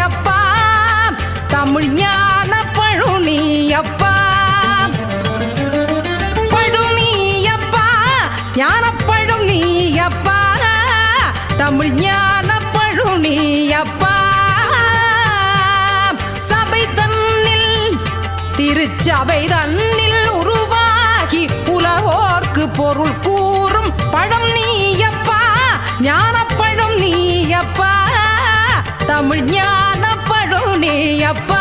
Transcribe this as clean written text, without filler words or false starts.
நீயப்பா தமிழ் ஞான பழுனியப்பா பழுனியப்பா ஞானப்பழும் நீயப்பா தமிழ் ஞான பழுனியப்பா சபை தன்னில் திருச்சபை தன்னில் உருவாகி உலகோர்க்கு பொருள் கூறும் பழம் நீயப்பா ஞானப்பழும் நீயப்பா தமிழ் ஞான பழுனியப்பா